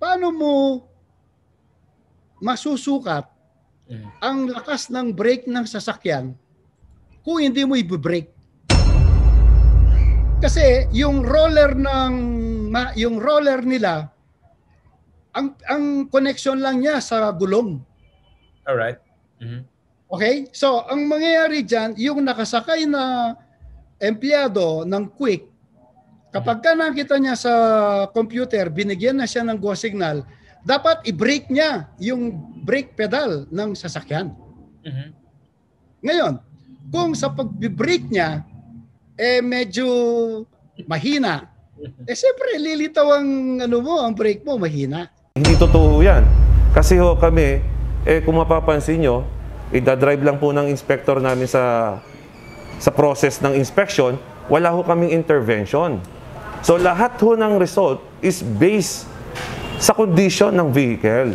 paano mo masusukat ang lakas ng brake ng sasakyan kung hindi mo i-brake? Kasi yung roller nila, ang connection lang niya sa gulong. All right. Okay? So, ang mangyayari diyan, yung nakasakay na empleyado ng Quick, kapag ka nakita niya sa computer, binigyan na siya ng go signal, dapat i-brake niya yung brake pedal ng sasakyan. Ngayon, kung sa pag-brake niya, medyo mahina, siyempre lilitaw ang brake mo, mahina. Hindi totoo yan. Kasi kami, kung mapapansin nyo, idadrive lang po ng inspector namin sa process ng inspection, wala kaming intervention. So lahat ng result is based sa condition ng vehicle.